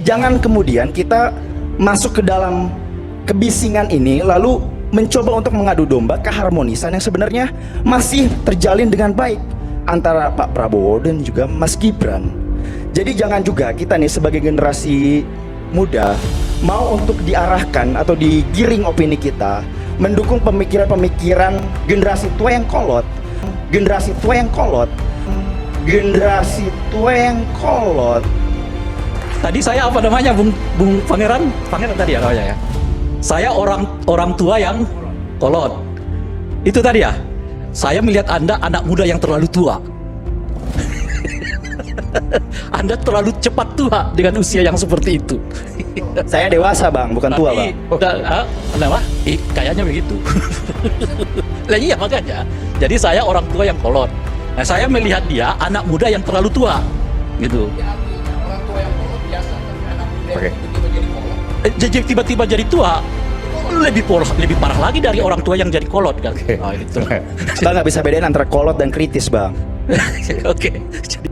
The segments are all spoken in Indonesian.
Jangan kemudian kita masuk ke dalam kebisingan ini lalu mencoba untuk mengadu domba keharmonisan yang sebenarnya masih terjalin dengan baik antara Pak Prabowo dan juga Mas Gibran. Jadi jangan juga kita nih sebagai generasi muda mau untuk diarahkan atau digiring opini kita mendukung pemikiran-pemikiran generasi tua yang kolot. Generasi tua yang kolot. Generasi tua yang kolot. Tadi saya apa namanya, Bung Pangeran? Pangeran tadi ya namanya ya. Saya orang tua yang kolot. Itu tadi ya. Saya melihat Anda anak muda yang terlalu tua. Anda terlalu cepat tua dengan usia yang seperti itu. Saya dewasa bang, bukan tua bang. Kenapa? Kayaknya begitu. Lah iya makanya. Jadi saya orang tua yang kolot. Nah saya melihat dia anak muda yang terlalu tua, gitu. Orang tua yang kolot biasa, tapi anak muda yang tiba-tiba jadi kolot. Jadi tiba-tiba jadi tua, lebih parah lagi dari orang tua yang jadi kolot kan. Oh, itu. Bang nggak bisa bedain antara kolot dan kritis bang. Oke.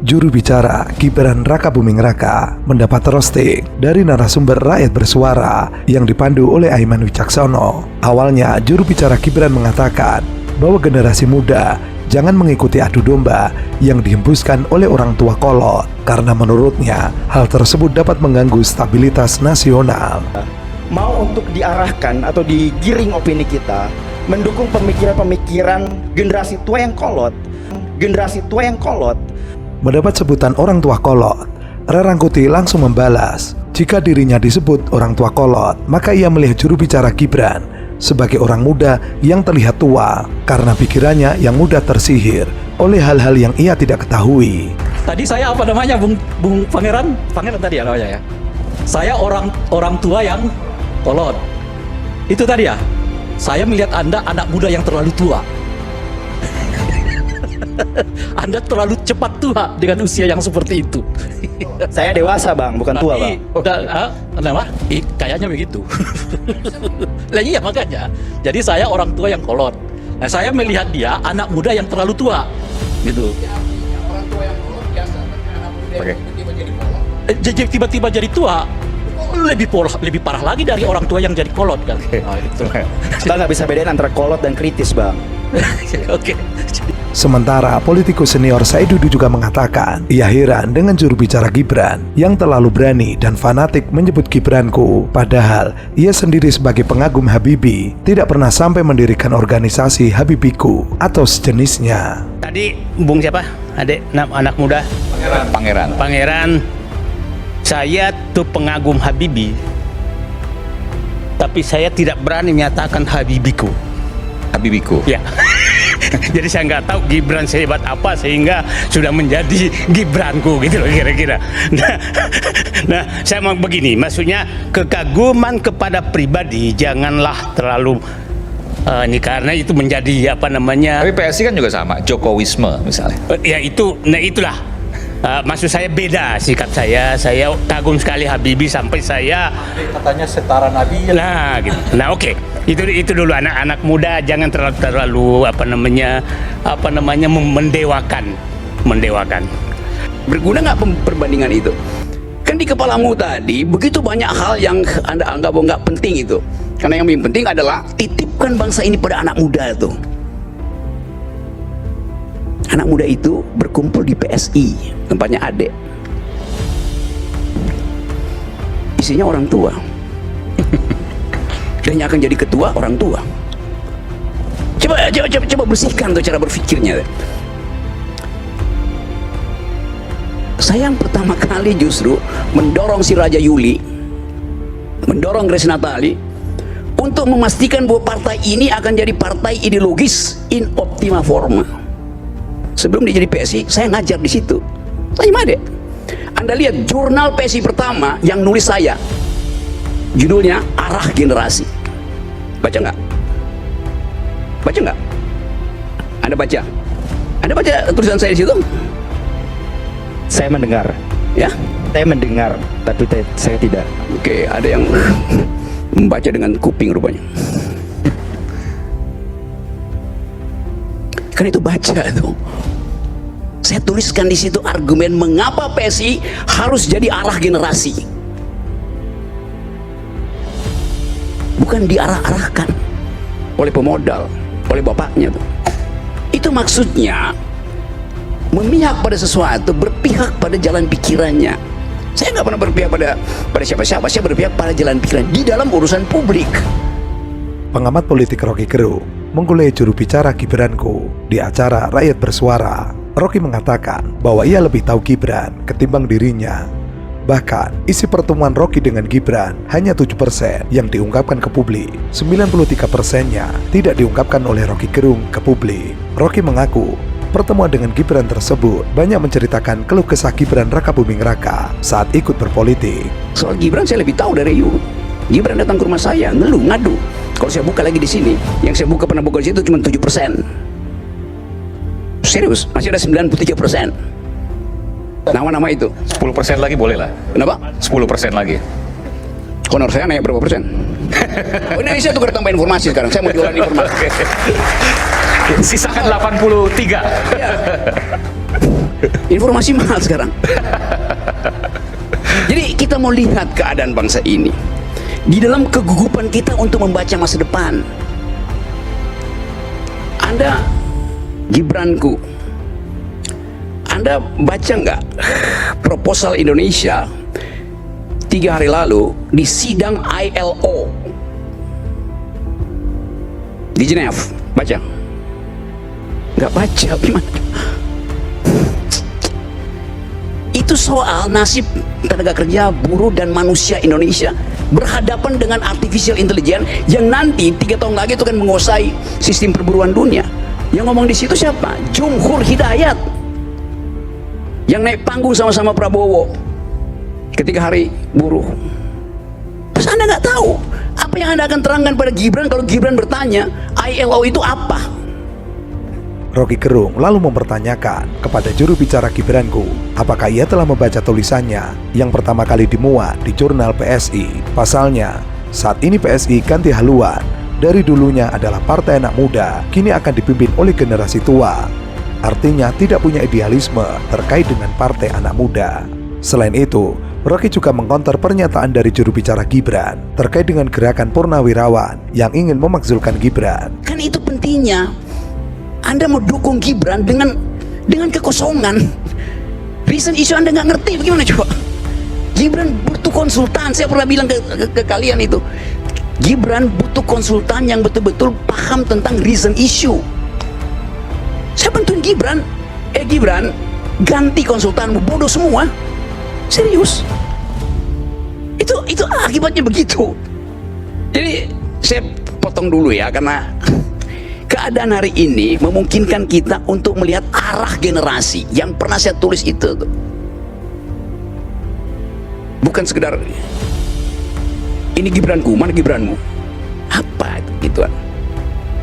Juru bicara Gibran Raka Buming Raka mendapat roasting dari narasumber Rakyat Bersuara yang dipandu oleh Aiman Wicaksono. Awalnya juru bicara Gibran mengatakan bahwa generasi muda jangan mengikuti adu domba yang dihembuskan oleh orang tua kolot karena menurutnya hal tersebut dapat mengganggu stabilitas nasional. Mau untuk diarahkan atau digiring opini kita mendukung pemikiran-pemikiran generasi tua yang kolot. Generasi tua yang kolot. Mendapat sebutan orang tua kolot, Rarangkuti langsung membalas jika dirinya disebut orang tua kolot, maka ia melihat juru bicara Gibran sebagai orang muda yang terlihat tua karena pikirannya yang mudah tersihir oleh hal-hal yang ia tidak ketahui. Tadi saya apa namanya, Bung Pangeran? Pangeran tadi ya namanya ya. Saya orang tua yang kolot. Itu tadi ya. Saya melihat Anda anak muda yang terlalu tua. Anda terlalu cepat tua dengan usia yang seperti itu. Saya dewasa bang, bukan tua bang. Kenapa? Kayaknya begitu. Lah iya makanya. Jadi saya orang tua yang kolot. Nah saya melihat dia anak muda yang terlalu tua, gitu. Orang tua yang kolot biasa, tapi anak muda yang tiba-tiba jadi kolot. Jadi tiba-tiba jadi tua, lebih parah lagi dari orang tua yang jadi kolot kan. Oh, itu. Bang nggak bisa bedain antara kolot dan kritis bang. Oke. Sementara politikus senior Saidudu juga mengatakan ia heran dengan juru bicara Gibran yang terlalu berani dan fanatik menyebut Gibranku, padahal ia sendiri sebagai pengagum Habibie tidak pernah sampai mendirikan organisasi Habibiku atau sejenisnya. Tadi Bung siapa? Adik anak muda? Pangeran. Saya tuh pengagum Habibie, tapi saya tidak berani menyatakan Habibiku. Ya. Jadi saya nggak tahu Gibran sehebat apa sehingga sudah menjadi Gibranku gitu loh kira-kira. Nah, saya mau begini, maksudnya kekaguman kepada pribadi janganlah terlalu ini karena itu menjadi apa namanya. Tapi PSI kan juga sama, Jokowisme misalnya. Ya itu, nah itulah. Maksud saya beda sikap saya kagum sekali Habibie sampai saya Katanya setara Nabi. nah gitu. Nah oke. Itu dulu anak-anak muda jangan terlalu apa namanya mendewakan. Berguna nggak perbandingan itu? Kan di kepalamu tadi begitu banyak hal yang Anda anggap nggak penting itu. Karena yang paling penting adalah titipkan bangsa ini pada anak muda itu. Anak muda itu berkumpul di PSI, tempatnya Adek. Isinya orang tua. Dan yang akan jadi ketua orang tua. Coba bersihkan tuh cara berpikirnya. Saya yang pertama kali justru mendorong si Raja Yuli, mendorong Grace Natali untuk memastikan bahwa partai ini akan jadi partai ideologis in optima forma. Sebelum dia jadi PSI, saya ngajar di situ. Saya Made. Anda lihat jurnal PSI pertama yang nulis saya, judulnya Arah Generasi. Baca nggak? Baca nggak? Anda baca? Anda baca tulisan saya di situ? Saya mendengar. Ya? Saya mendengar, tapi saya tidak. Oke, ada yang membaca dengan kuping rupanya. Kan itu baca tuh. Saya tuliskan di situ argumen mengapa PSI harus jadi arah generasi. bukan diarah-arahkan oleh pemodal, oleh bapaknya tuh. Itu maksudnya memihak pada sesuatu, berpihak pada jalan pikirannya. Saya nggak pernah berpihak pada siapa-siapa, saya berpihak pada jalan pikiran di dalam urusan publik. Pengamat politik Rocky Gerung menggulai juru bicara Gibranku di acara Rakyat Bersuara. Rocky mengatakan bahwa ia lebih tahu Gibran ketimbang dirinya. Bahkan, isi pertemuan Rocky dengan Gibran hanya 7% yang diungkapkan ke publik. 93%-nya tidak diungkapkan oleh Rocky Gerung ke publik. Rocky mengaku pertemuan dengan Gibran tersebut banyak menceritakan keluh kesah Gibran Rakabuming Raka saat ikut berpolitik. Soal Gibran saya lebih tahu dari you. Gibran datang ke rumah saya, ngeluh, ngadu. Kalau saya buka lagi di sini, yang saya pernah buka di situ cuma 7%. Serius, masih ada 93%. Nama-nama itu. 10% lagi boleh lah. Kenapa? 10% lagi. Honor saya naik berapa persen? Oh, ini saya tukar tambah informasi sekarang. Saya mau jualan informasi. Sisakan 83. Ya. Informasi mahal sekarang. Jadi kita mau lihat keadaan bangsa ini di dalam kegugupan kita untuk membaca masa depan. Anda Gibranku, Anda baca nggak proposal Indonesia 3 hari lalu di sidang ILO di Geneva? Baca? Nggak baca, gimana? Itu soal nasib tenaga kerja, buruh dan manusia Indonesia berhadapan dengan artificial intelligence yang nanti 3 tahun lagi itu akan menguasai sistem perburuan dunia. Yang ngomong di situ siapa? Jumhur Hidayat, yang naik panggung sama-sama Prabowo ketika hari buruh. Terus Anda nggak tahu apa yang Anda akan terangkan pada Gibran kalau Gibran bertanya ILO itu apa? Rocky Gerung lalu mempertanyakan kepada juru bicara Gibranku apakah ia telah membaca tulisannya yang pertama kali dimuat di jurnal PSI. Pasalnya, saat ini PSI ganti haluan. Dari dulunya adalah partai anak muda, kini akan dipimpin oleh generasi tua. Artinya tidak punya idealisme terkait dengan partai anak muda. Selain itu, Rocky juga mengkonter pernyataan dari juru bicara Gibran terkait dengan gerakan Purnawirawan yang ingin memakzulkan Gibran. Kan itu pentingnya. Anda mau dukung Gibran dengan kekosongan. Reason issue Anda nggak ngerti, bagaimana coba? Gibran butuh konsultan. Saya pernah bilang ke kalian itu, Gibran butuh konsultan yang betul-betul paham tentang reason issue. Saya bantuin Gibran. Gibran, ganti konsultanmu, bodoh semua. Serius. Itu akibatnya begitu. Jadi saya potong dulu ya, karena keadaan hari ini memungkinkan kita untuk melihat arah generasi yang pernah saya tulis itu tuh. Bukan sekedar ini Gibranku, mana Gibranmu? Apa itu gituan?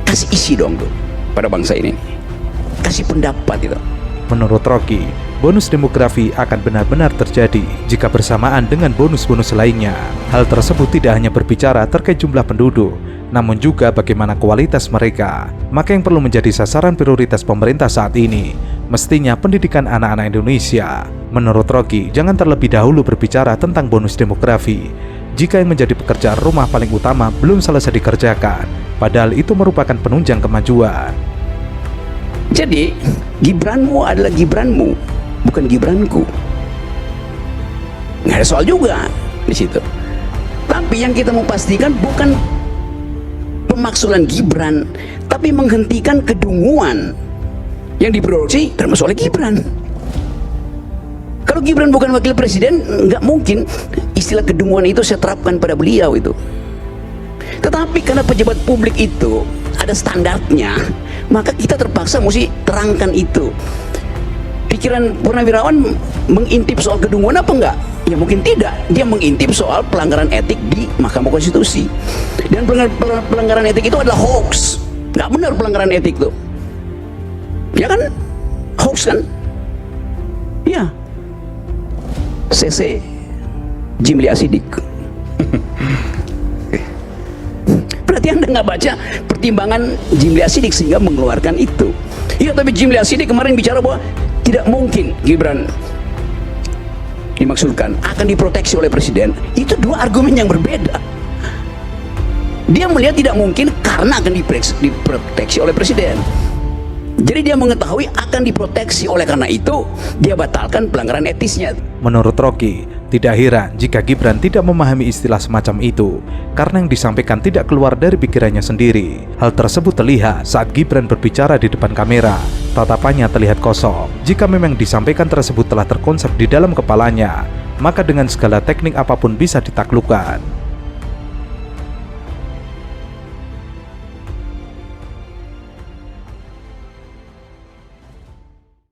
Kasih isi dong tuh pada bangsa ini. Kasih pendapat itu. Menurut Rocky, bonus demografi akan benar-benar terjadi jika bersamaan dengan bonus-bonus lainnya. Hal tersebut tidak hanya berbicara terkait jumlah penduduk, namun juga bagaimana kualitas mereka. Maka yang perlu menjadi sasaran prioritas pemerintah saat ini mestinya pendidikan anak-anak Indonesia. Menurut Rocky, jangan terlebih dahulu berbicara tentang bonus demografi jika yang menjadi pekerjaan rumah paling utama belum selesai dikerjakan, padahal itu merupakan penunjang kemajuan. Jadi Gibranmu adalah Gibranmu, bukan Gibranku. Nggak ada soal juga di situ. Tapi yang kita mau pastikan bukan pemaksulan Gibran, tapi menghentikan kedunguan yang diproduksi termasuk oleh Gibran. Kalau Gibran bukan wakil presiden, nggak mungkin istilah kedunguan itu saya terapkan pada beliau itu. Tetapi karena pejabat publik itu ada standarnya, maka kita terpaksa mesti terangkan itu. Pikiran Purnawirawan mengintip soal kedunguan apa enggak? Ya mungkin tidak. Dia mengintip soal pelanggaran etik di Mahkamah Konstitusi. Dan pelanggaran etik itu adalah hoax. Nggak benar pelanggaran etik itu. Ya kan? Hoax kan? Ya. CC Jimli Asidik. Berarti Anda nggak baca pertimbangan Jimli Asidik sehingga mengeluarkan itu. Iya, tapi Jimli Asidik kemarin bicara bahwa tidak mungkin Gibran dimaksudkan akan diproteksi oleh presiden. Itu dua argumen yang berbeda. Dia melihat tidak mungkin karena akan diproteksi oleh presiden. Jadi dia mengetahui akan diproteksi, oleh karena itu dia batalkan pelanggaran etisnya. Menurut Rocky, tidak heran jika Gibran tidak memahami istilah semacam itu karena yang disampaikan tidak keluar dari pikirannya sendiri. Hal tersebut terlihat saat Gibran berbicara di depan kamera. Tatapannya terlihat kosong. Jika memang disampaikan tersebut telah terkonsep di dalam kepalanya, maka dengan segala teknik apapun bisa ditaklukkan.